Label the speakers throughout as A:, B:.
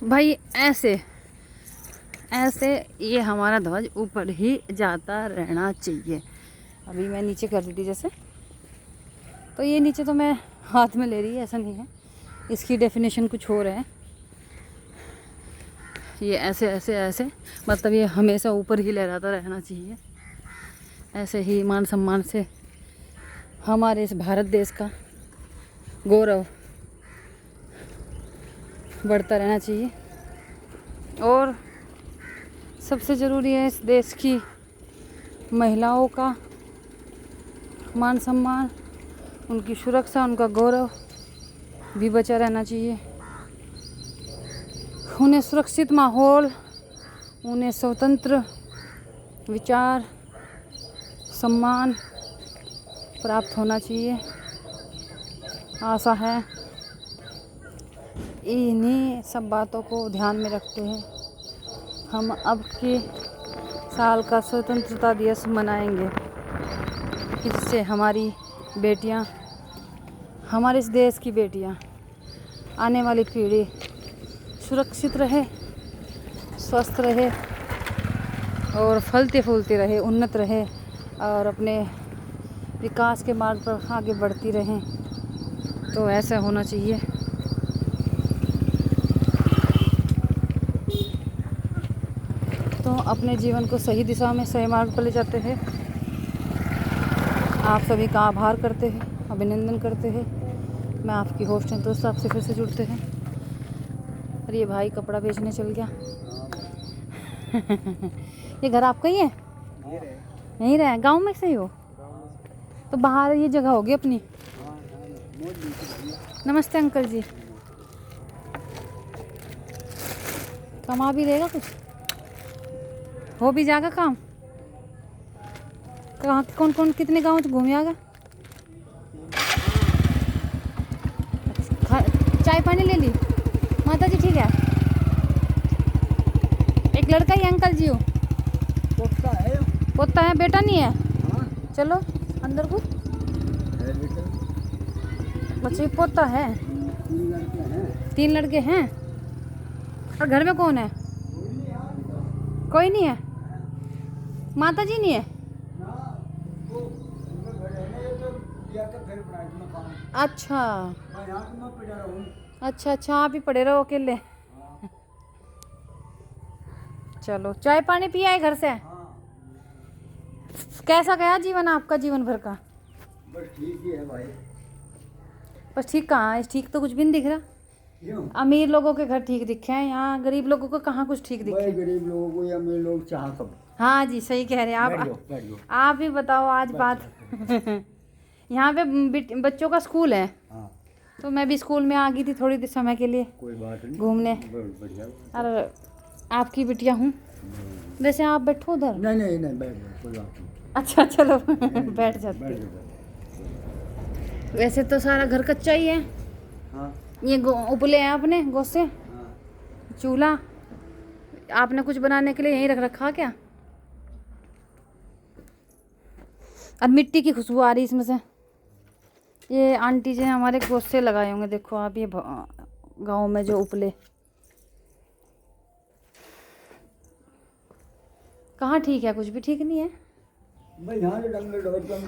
A: भाई ऐसे ऐसे ये हमारा ध्वज ऊपर ही जाता रहना चाहिए। अभी मैं नीचे कर दी थी जैसे, तो ये नीचे तो मैं हाथ में ले रही है, ऐसा नहीं है, इसकी डेफिनेशन कुछ और है। ये ऐसे ऐसे ऐसे मतलब ये हमेशा ऊपर ही लहराता रहना चाहिए। ऐसे ही मान सम्मान से हमारे इस भारत देश का गौरव बढ़ता रहना चाहिए। और सबसे ज़रूरी है इस देश की महिलाओं का मान सम्मान, उनकी सुरक्षा, उनका गौरव भी बचा रहना चाहिए। उन्हें सुरक्षित माहौल, उन्हें स्वतंत्र विचार, सम्मान प्राप्त होना चाहिए। आशा है इन्हीं सब बातों को ध्यान में रखते हैं हम अब के साल का स्वतंत्रता दिवस मनाएंगे, कि जिससे हमारी बेटियां, हमारे इस देश की बेटियां, आने वाली पीढ़ी सुरक्षित रहे, स्वस्थ रहे और फलते फूलते रहे, उन्नत रहे और अपने विकास के मार्ग पर आगे बढ़ती रहें। तो ऐसा होना चाहिए। तो अपने जीवन को सही दिशा में, सही मार्ग पर ले जाते हैं। आप सभी का आभार करते हैं, अभिनंदन करते हैं। मैं आपकी होस्ट हूँ, दोस्त आपसे फिर से जुड़ते हैं। और ये भाई कपड़ा बेचने चल गया। ये घर आपका ही है? यहीं रहे, गांव में से ही हो? तो बाहर ये जगह होगी अपनी। नमस्ते अंकल जी। कमा भी लेगा कुछ, हो भी जाएगा काम। कहाँ कौन कौन कितने गांव घूम आएगा? चाय पानी ले ली? माता जी ठीक है? एक लड़का ही अंकल जी हो?
B: पोता है।
A: पोता है, बेटा नहीं है?
B: हाँ।
A: चलो अंदर को। बच्चे पोता है? 3 लड़के हैं। और घर में कौन है? कोई नहीं है? माता जी नहीं है? अच्छा अच्छा अच्छा, आप ही पड़े रहो अकेले। चलो, चाय पानी पिया है घर से? कैसा गया जीवन आपका, जीवन भर का?
B: बस ठीक ही है भाई।
A: बस ठीक कहाँ है? ठीक तो कुछ भी नहीं दिख रहा।
B: क्यों?
A: अमीर लोगों के घर ठीक दिखे हैं, यहाँ गरीब लोगों को कहाँ कुछ ठीक दिखे।
B: गरीब लोगों को या अमीर लोग चाह कब।
A: हाँ जी, सही कह रहे हैं आप।
B: बैठ जाओ।
A: आप ही बताओ आज बात। यहाँ पे बच्चों का स्कूल है।
B: हाँ।
A: तो मैं भी स्कूल में आ गई थी थोड़ी देर समय के लिए,
B: कोई बात नहीं,
A: घूमने।
B: बढ़िया।
A: और आपकी बिटिया हूँ। वैसे आप बैठो उधर।
B: नहीं बैठ जाओ, कोई बात नहीं।
A: अच्छा चलो बैठ जाते। वैसे तो सारा घर कच्चा ही है।
B: हाँ।
A: ये उपले हैं अपने गौ से।
B: हाँ।
A: चूल्हा आपने कुछ बनाने के लिए यहीं रख रखा क्या? और मिट्टी की खुशबू आ रही इसमें से। ये आंटी जी ने हमारे गोसे लगाए होंगे, देखो आप, ये गांव में जो उपले। कहाँ ठीक है? कुछ भी ठीक नहीं है
B: भाई। यहाँ से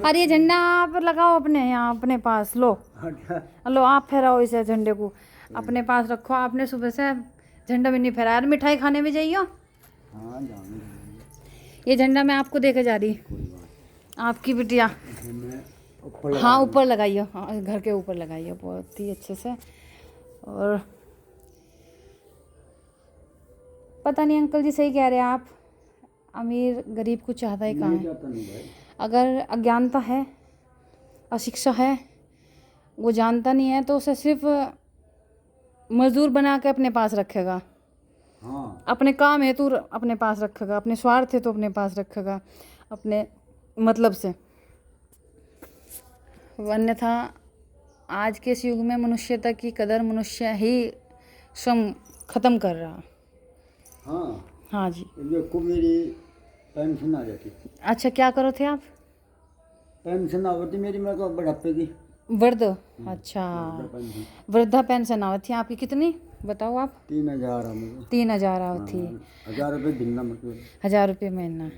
A: अरे ये झंडा आप लगाओ अपने यहाँ, अपने पास लो। लो आप फहराओ इसे, झंडे को अपने पास रखो। आपने सुबह से झंडा भी नहीं फहराया। मिठाई खाने भी जाइयो।
B: हाँ,
A: ये झंडा मैं आपको देके जा रही, आपकी बिटिया। हाँ ऊपर लगाइए, हाँ घर के ऊपर लगाइए बहुत ही अच्छे से। और पता नहीं अंकल जी, सही कह रहे हैं आप, अमीर गरीब को चाहता ही कहाँ है। अगर अज्ञानता है, अशिक्षा है, वो जानता नहीं है, तो उसे सिर्फ मजदूर बना के अपने पास रखेगा।
B: हाँ।
A: अपने काम हेतु अपने पास रखेगा, अपने स्वार्थ हेतु अपने पास रखेगा, अपने मतलब से। अन्यथा आज के इस युग में मनुष्यता की कदर मनुष्य ही स्वयं खत्म कर रहा।
B: हाँ।
A: हाँ जी।
B: देखो मेरी पेंशन आ जाती।
A: अच्छा क्या करो थे आप?
B: पेंशन आवती मेरी, मैं को बुढ़ापे की।
A: वृद्ध, अच्छा,
B: पेंशन
A: वृद्धा पेंशन आवत थी आपकी कितनी बताओ आप?
B: 3,000 है मुझे।
A: 3,000 आवत थी,
B: 1,000 रुपये दिन ना मतलब।
A: 1,000 रुपये महीना।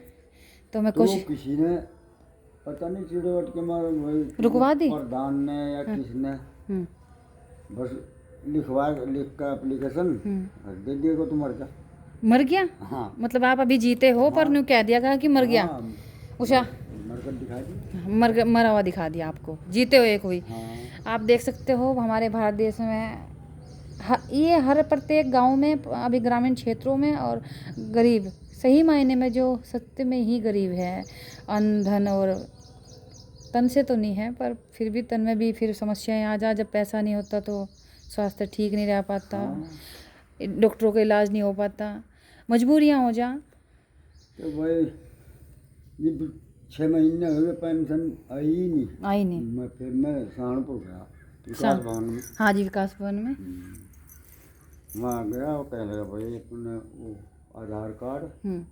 A: तो मैं
B: तो
A: कुछ
B: किसी ने पता नहीं चिड़वट के मारे वही
A: रुकवा दी।
B: प्रधान ने या किसने
A: हम्म,
B: बस लिख का एप्लीकेशन दे दिए को, तुम मर जा।
A: मर गया?
B: हाँ
A: मतलब आप अभी जीते हो पर न्यू कह दिया गया कि मर गया।
B: हाँ,
A: उषा
B: मर कर दिखा दी।
A: मरा हुआ दिखा दिया आपको, जीते हुए कोई।
B: हाँ
A: आप देख सकते हो हमारे भारत देश में ये हर प्रत्येक गांव में अभी ग्रामीण क्षेत्रों में और गरीब, सही मायने में जो सत्य में ही गरीब है, अन्न धन और तन से तो नहीं है पर फिर भी तन में भी फिर समस्याएं आ जा, जब पैसा नहीं होता तो स्वास्थ्य ठीक नहीं रह पाता, डॉक्टरों का इलाज नहीं हो पाता, मजबूरियां हो जा।
B: तो भाई ये 6 महीने हो गए पेंशन आई ही नहीं।
A: आई नहीं।
B: मैं सहारनपुर गया विकास भवन में।
A: हाँ जी, विकास भवन में।
B: वहाँ गया, वो कहने लगा भाई अपने वो आधार कार्ड
A: हम्म,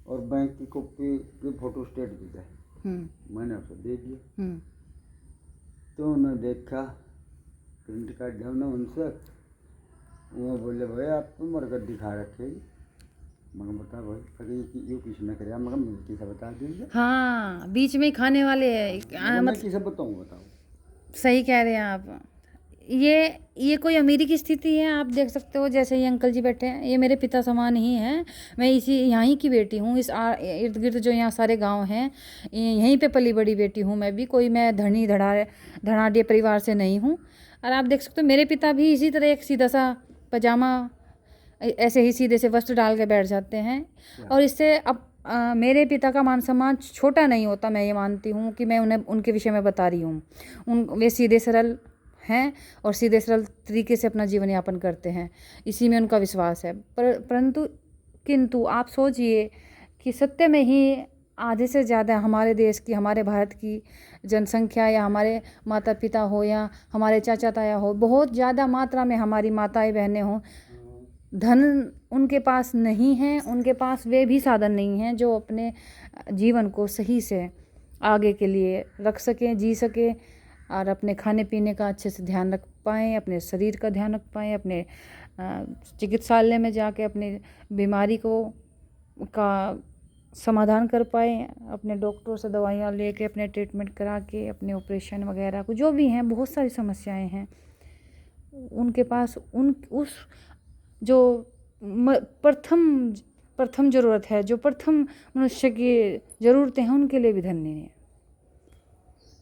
B: और बैंक की कॉपी की फोटो स्टेट दी जाए। मैंने उसे दे दिया। तो उन्होंने देखा, प्रिंट कार्ड दिया उन्होंने उनसे, वो बोले भाई आप तो मरकर दिखा रखेगी। मगर बता भाई कभी ये किसी ने कराया, मगर मैं किसे बता दीजिए।
A: हाँ, बीच में ही खाने वाले हैं।
B: मैं किसे बताऊँ बताओ।
A: सही कह रहे हैं आप। ये कोई अमीरी की स्थिति है। आप देख सकते हो जैसे ये अंकल जी बैठे हैं, ये मेरे पिता समान ही हैं। मैं इसी यहाँ की बेटी हूँ। इस इर्द गिर्द जो यहाँ सारे गांव हैं, यहीं पे पली बड़ी बेटी हूँ मैं भी। कोई मैं धनाढ़ परिवार से नहीं हूँ। और आप देख सकते हो मेरे पिता भी इसी तरह एक सीधा सा पजामा, ऐसे ही सीधे से वस्त्र डाल के बैठ जाते हैं। और इससे अब मेरे पिता का मान सम्मान छोटा नहीं होता। मैं ये मानती हूँ कि मैं उन्हें उनके विषय में बता रही हूँ। वे सीधे सरल हैं और सीधे सरल तरीके से अपना जीवन यापन करते हैं, इसी में उनका विश्वास है। किंतु आप सोचिए कि सत्य में ही आधे से ज़्यादा हमारे देश की, हमारे भारत की जनसंख्या, या हमारे माता पिता हो या हमारे चाचा ताया हो, बहुत ज़्यादा मात्रा में हमारी माताएं बहनें हों, धन उनके पास नहीं है, उनके पास वे भी साधन नहीं हैं जो अपने जीवन को सही से आगे के लिए रख सकें, जी सकें, और अपने खाने पीने का अच्छे से ध्यान रख पाएँ, अपने शरीर का ध्यान रख पाएँ, अपने चिकित्सालय में जाके अपनी बीमारी का समाधान कर पाएँ, अपने डॉक्टरों से दवाइयाँ लेके अपने ट्रीटमेंट करा के अपने ऑपरेशन वगैरह को, जो भी हैं, बहुत सारी समस्याएं हैं उनके पास। उस जो प्रथम ज़रूरत है, जो प्रथम मनुष्य की ज़रूरतें हैं, उनके लिए भी धन नहीं है।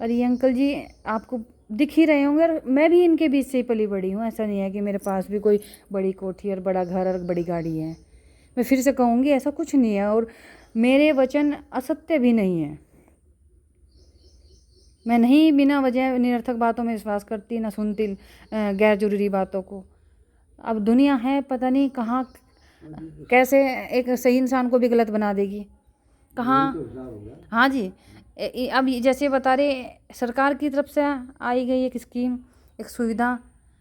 A: और ये अंकल जी आपको दिख ही रहे होंगे, और मैं भी इनके बीच से ही पली बड़ी हूँ। ऐसा नहीं है कि मेरे पास भी कोई बड़ी कोठी और बड़ा घर और बड़ी गाड़ी है। मैं फिर से कहूँगी ऐसा कुछ नहीं है, और मेरे वचन असत्य भी नहीं है। मैं नहीं बिना वजह निरर्थक बातों में विश्वास करती, ना सुनती गैर जरूरी बातों को। अब दुनिया है पता नहीं कहाँ कैसे एक सही इंसान को भी गलत बना देगी, कहाँ। हाँ जी, अब जैसे बता रहे, सरकार की तरफ से आई गई एक स्कीम, एक सुविधा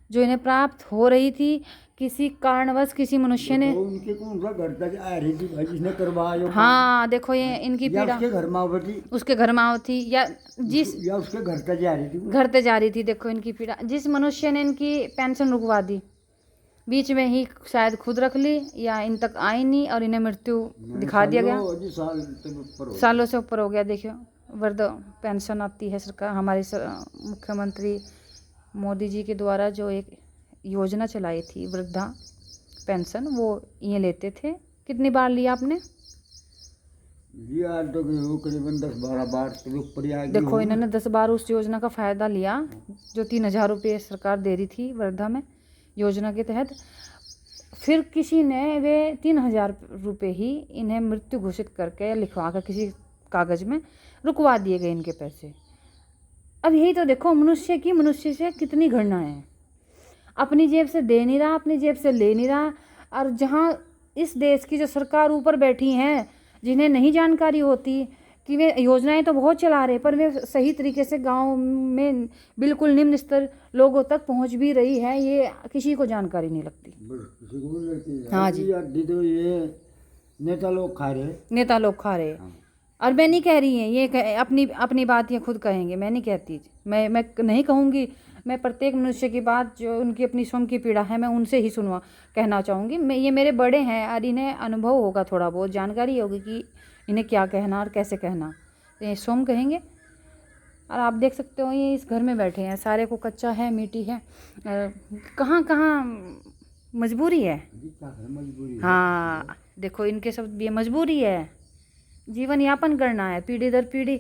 A: जो इन्हें प्राप्त हो रही थी, किसी कारणवश किसी मनुष्य ने,
B: उनके कौन सा घर तक आ रही थी भाई जिसने करवाया।
A: हाँ देखो ये इनकी पीड़ा,
B: उसके घर में आवती,
A: उसके घर में आवती, या
B: उसके घर तक जा रही थी,
A: घर तक जा रही थी। देखो इनकी पीड़ा, जिस मनुष्य ने इनकी पेंशन रुकवा दी, बीच में ही शायद खुद रख ली या इन तक आई नहीं और इन्हें मृत्यु दिखा दिया गया। सालों से ऊपर हो गया। देखियो वृद्ध पेंशन आती है सरकार, हमारे मुख्यमंत्री मोदी जी के द्वारा जो एक योजना चलाई थी वृद्धा पेंशन, वो ये लेते थे। कितनी बार लिया आपने?
B: लिया तो करीबन 10-12 बार तो ऊपर ही।
A: देखो इन्होंने 10 बार उस योजना का फ़ायदा लिया जो 3,000 रुपये सरकार दे रही थी वृद्धा में योजना के तहत। फिर किसी ने वे 3,000 रुपये ही इन्हें मृत्यु घोषित करके लिखवा कर किसी कागज़ में रुकवा दिए गए इनके पैसे। अब यही तो देखो मनुष्य से कितनी घृणा है। अपनी जेब से दे नहीं रहा, अपनी जेब से ले नहीं रहा। और जहाँ इस देश की जो सरकार ऊपर बैठी हैं, जिन्हें नहीं जानकारी होती कि वे योजनाएं तो बहुत चला रहे, पर वे सही तरीके से गांव में बिल्कुल निम्न स्तर लोगों तक पहुंच भी रही है, ये किसी को जानकारी नहीं लगती।
B: किसी को नहीं लगती।
A: हाँ जी,
B: तो ये नेता लोग खा रहे।
A: नेता लोग खा रहे। और मैं नहीं कह रही है ये अपनी अपनी बात ये खुद कहेंगे, मैं नहीं कहती, मैं नहीं कहूँगी। मैं प्रत्येक मनुष्य की बात जो उनकी अपनी स्वयं की पीड़ा है मैं उनसे ही कहना चाहूँगी। मैं ये मेरे बड़े हैं और इन्हें अनुभव होगा, थोड़ा बहुत जानकारी होगी कि इन्हें क्या कहना और कैसे कहना, तो ये स्वयं कहेंगे। और आप देख सकते हो ये इस घर में बैठे हैं, सारे को कच्चा है, मिट्टी है, कहाँ कहाँ मजबूरी है। हाँ देखो इनके सब ये मजबूरी है, जीवन यापन करना है पीढ़ी दर पीढ़ी।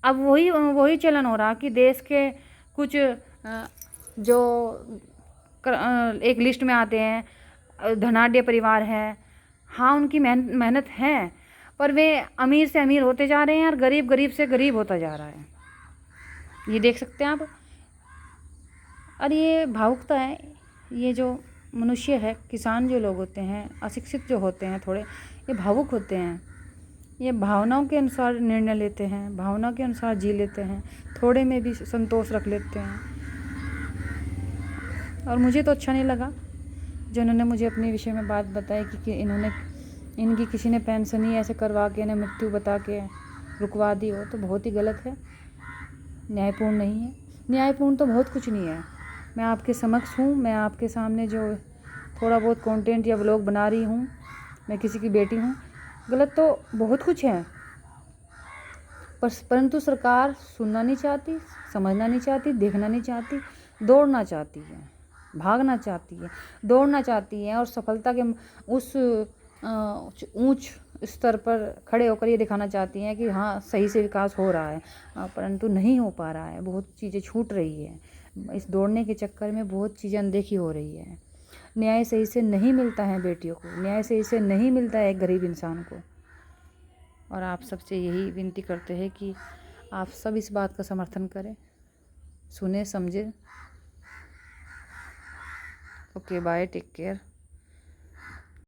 A: अब वही चलन हो रहा कि देश के कुछ जो एक लिस्ट में आते हैं धनाढ्य परिवार है, हाँ उनकी मेहनत है, पर वे अमीर से अमीर होते जा रहे हैं और गरीब गरीब से गरीब होता जा रहा है, ये देख सकते हैं आप। और ये भावुकता है, ये जो मनुष्य है, किसान जो लोग होते हैं, अशिक्षित जो होते हैं थोड़े, ये भावुक होते हैं, ये भावनाओं के अनुसार निर्णय लेते हैं, भावना के अनुसार जी लेते हैं, थोड़े में भी संतोष रख लेते हैं। और मुझे तो अच्छा नहीं लगा जो इन्होंने मुझे अपने विषय में बात बताई कि इनकी किसी ने पेंशन ही ऐसे करवा के इन्हें मृत्यु बता के रुकवा दी हो, तो बहुत ही गलत है, न्यायपूर्ण नहीं है। न्यायपूर्ण तो बहुत कुछ नहीं है। मैं आपके समक्ष हूँ, मैं आपके सामने जो थोड़ा बहुत कंटेंट या व्लॉग बना रही हूँ, मैं किसी की बेटी हूँ। गलत तो बहुत कुछ है, परंतु सरकार सुनना नहीं चाहती, समझना नहीं चाहती, देखना नहीं चाहती, दौड़ना चाहती है, भागना चाहती है, दौड़ना चाहती है और सफलता के उस ऊंच स्तर पर खड़े होकर ये दिखाना चाहती हैं कि हाँ सही से विकास हो रहा है, परंतु नहीं हो पा रहा है, बहुत चीज़ें छूट रही है। इस दौड़ने के चक्कर में बहुत चीज़ें अनदेखी हो रही है। न्याय सही से नहीं मिलता है बेटियों को, न्याय सही से नहीं मिलता है एक गरीब इंसान को। और आप सबसे यही विनती करते हैं कि आप सब इस बात का समर्थन करें, सुने समझे। Okay bye, take care.